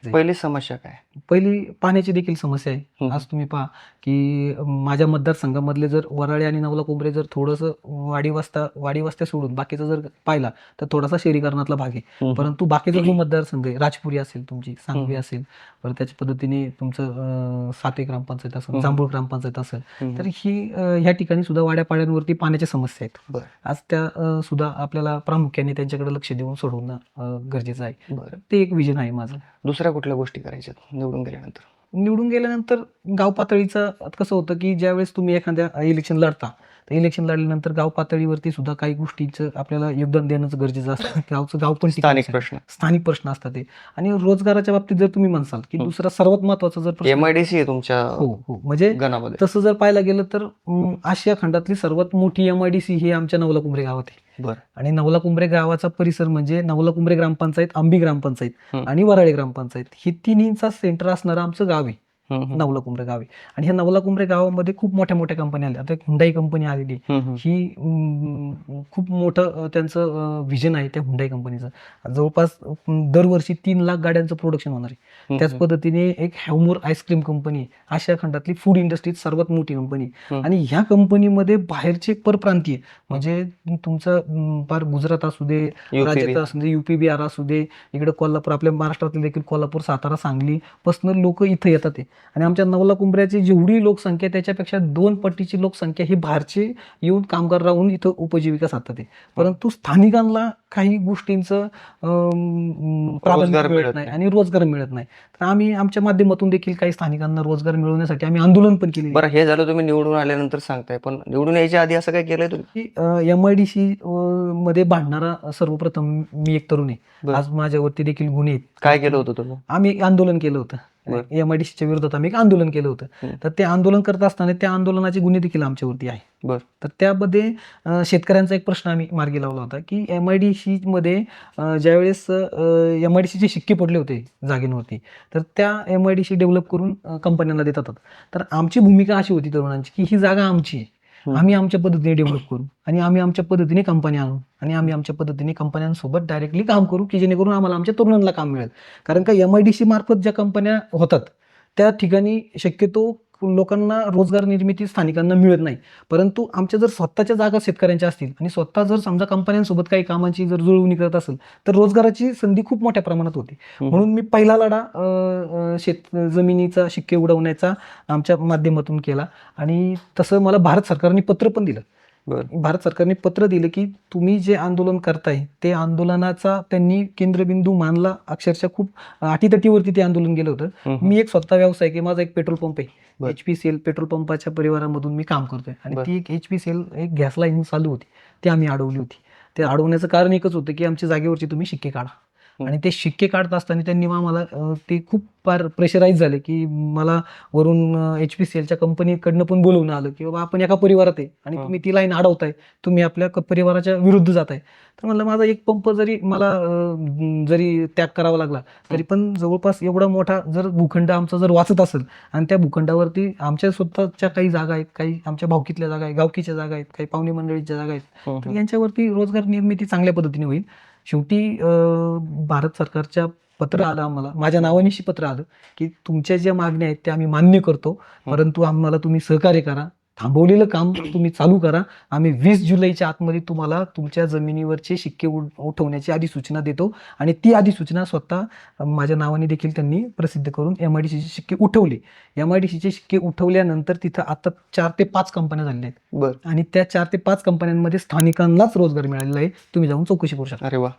जाईल. पहिली समस्या काय? पहिली पाण्याची देखील समस्या आहे. हं. आज तुम्ही पहा की माझ्या मतदारसंघामधले जर वराळे आणि नवला कुंभरे जर थोडंसं वाडी वस्त्या सोडून बाकीचं जर पाहिला तर थोडासा शहरीकरणातला भाग आहे. हं. परंतु बाकीचा जो मतदारसंघ आहे, राजपुरी असेल तुमची, सांगवी हं. असेल, परत त्याच्या पद्धतीने तुमचं साते ग्रामपंचायत असेल, हं. जांभूळ ग्रामपंचायत असेल, हं. तर ही ह्या ठिकाणी सुद्धा वाड्यापाड्यांवरती पाण्याच्या समस्या आहेत. बरं. आज त्या सुद्धा आपल्याला प्रामुख्याने त्यांच्याकडे लक्ष देऊन सोडवणं गरजेचं आहे. बरं. ते एक विजन आहे माझं. दुसऱ्या कुठल्या गोष्टी करायच्यात निवडून गेल्यानंतर? निवडून गेल्यानंतर गाव पातळीचं कसं होतं की ज्यावेळेस तुम्ही एखाद्या इलेक्शन लढता, तर इलेक्शन लढल्यानंतर गाव पातळीवरती सुद्धा काही गोष्टींचं आपल्याला योगदान देणं गरजेचं असतं. गाव पण स्थानिक प्रश्न. स्थानिक प्रश्न असतात ते. आणि रोजगाराच्या बाबतीत जर तुम्ही म्हणसाल की दुसरा सर्वात महत्वाचा जर प्रश्न MIDC आहे तुमच्या हो म्हणजे गणामध्ये? तसं जर पाहायला गेलं तर आशिया खंडातली सर्वात मोठी MIDC ही आमच्या नवला कुंभरे गावात आहे. बरं. आणि नवला कुंभरे गावाचा परिसर म्हणजे नवला कुंभरे ग्रामपंचायत, आंबी ग्रामपंचायत हं. आणि वराळे ग्रामपंचायत ही तिन्हीचा सेंटर असणारं आमचं गाव आहे. हं. हं. नवला कुंभरे गाव आहे. आणि ह्या नवला कुंभरे गावामध्ये खूप मोठ्या मोठ्या कंपन्या आल्या. आता हुंडाई कंपनी आलेली आहे. हं. हं. ही खूप मोठं त्यांचं व्हिजन आहे त्या हुंडाई कंपनीचं. जवळपास दरवर्षी 3 लाख गाड्यांचं प्रोडक्शन होणार आहे. त्याच पद्धतीने एक हॅवमोर आईस्क्रीम कंपनी, आशिया खंडातली फूड इंडस्ट्रीत सर्वात मोठी कंपनी. आणि ह्या कंपनीमध्ये बाहेरचे परप्रांतीय म्हणजे तुमचं फार गुजरात असू दे, राज्यात असू दे, UP बिहार असू दे, इकडे कोल्हापूर, आपल्या महाराष्ट्रातले देखील कोल्हापूर, सातारा, सांगली पासून लोक इथं येतात आहे. आणि आमच्या नवला कुंभऱ्याची जेवढी लोकसंख्या त्याच्यापेक्षा 2 पटीची लोकसंख्या ही बाहेरचे येऊन कामगार राहून इथं उपजीविका साधतात आहे. परंतु स्थानिकांना काही गोष्टींचं प्राधान्य मिळत नाही आणि रोजगार मिळत नाही. तर आम्ही आमच्या माध्यमातून देखील काही स्थानिकांना रोजगार मिळवण्यासाठी आम्ही आंदोलन पण केले. बरं, हे झालं तुम्ही निवडून आल्यानंतर सांगताय, पण निवडून यायच्या आधी असं काय केलंय तुम्ही? MIDC मध्ये भांडणारा सर्वप्रथम मी एक तरुण आहे. आज माझ्यावरती देखील गुन्हे आहेत. काय केलं होतं तुम्ही? आम्ही एक आंदोलन केलं होतं. MIDCच्या विरोधात आम्ही एक आंदोलन केलं होतं. तर ते आंदोलन करत असताना त्या आंदोलनाचे गुन्हे देखील आमच्यावरती आहे. बरं. तर त्यामध्ये शेतकऱ्यांचा एक प्रश्न आम्ही मार्गी लावला होता की MIDC मध्ये ज्यावेळेस MIDCचे शिक्के पडले होते जागेवरती, तर त्या MIDC डेव्हलप करून कंपन्यांना देतात. तर आमची भूमिका अशी होती तरुणांची की ही जागा आमची आहे, आम्ही आमच्या पद्धतीने डेव्हलप करू आणि आम्ही आमच्या पद्धतीने कंपन्या आणू आणि आम्ही आमच्या पद्धतीने कंपन्यांसोबत डायरेक्टली काम करू की जेणेकरून आम्हाला आमच्या तरुणांना काम मिळेल. कारण का MIDC मार्फत ज्या कंपन्या होतात त्या ठिकाणी शक्यतो लोकांना रोजगार निर्मिती स्थानिकांना मिळत नाही. परंतु आमच्या जर स्वतःच्या जागा शेतकऱ्यांच्या असतील आणि स्वतः जर समजा कंपन्यांसोबत काही कामांची जर जुळवणी करत असेल तर रोजगाराची संधी खूप मोठ्या प्रमाणात होती. म्हणून मी पहिला लढा जमिनीचा शिक्के उडवण्याचा आमच्या माध्यमातून केला. आणि तसं मला भारत सरकारने पत्र पण दिलं. भारत सरकारने पत्र दिलं की तुम्ही जे आंदोलन करताय ते आंदोलनाचा त्यांनी केंद्रबिंदू मानला. अक्षरशः खूप अटीतटीवरती ते आंदोलन गेलं होतं. मी एक स्वतः व्यावसायिक आहे, माझा एक पेट्रोल पंप आहे. HPCL पेट्रोल पंपाच्या परिवारामधून मी काम करतोय. आणि ती एक HPCL एक गॅस लाईन चालू होती, ती आम्ही अडवली होती. ते अडवण्याचं कारण एकच होतं की आमच्या जागेवरची तुम्ही शिक्के काढा. आणि ते शिक्के काढत असताना त्यांनी मला ते खूप फार प्रेशराईज झाले की मला वरून HPCLच्या कंपनीकडनं पण बोलवणं आलं की बाबा आपण एका परिवारात आहे आणि तुम्ही ती लाईन अडवताय, तुम्ही आपल्या परिवाराच्या विरुद्ध जाताय. तर म्हणलं माझा एक पंप जरी मला जरी त्याग करावा लागला तरी पण जवळपास एवढा मोठा जर भूखंड आमचा जर वाचत असेल आणि त्या भूखंडावरती आमच्या स्वतःच्या काही जागा आहेत, काही आमच्या भावकीतल्या जागा आहेत, गावकीच्या जागा आहेत, काही पाहुणे मंडळीच्या जागा आहेत, तर यांच्यावरती रोजगार निर्मिती चांगल्या पद्धतीने होईल. शेवटी भारत सरकारच्या पत्र आलं आम्हाला, माझ्या नावानिशी पत्र आलं की तुमच्या ज्या मागण्या आहेत त्या आम्ही मान्य करतो, परंतु आम्हाला तुम्ही सहकार्य करा, थांबवलेलं काम तुम्ही चालू करा. आम्ही 20 जुलैच्या आतमध्ये तुम्हाला तुमच्या जमिनीवरचे शिक्के उठवण्याची अधिसूचना देतो. आणि ती अधिसूचना स्वतः माझ्या नावाने देखील त्यांनी प्रसिद्ध करून MIDCचे शिक्के उठवले. MIDCचे शिक्के उठवल्यानंतर तिथं आता 4 ते 5 कंपन्या झालेल्या आहेत. आणि त्या 4 ते 5 कंपन्यांमध्ये स्थानिकांनाच रोजगार मिळालेला आहे. तुम्ही जाऊन चौकशी करू शकता. अरे वा.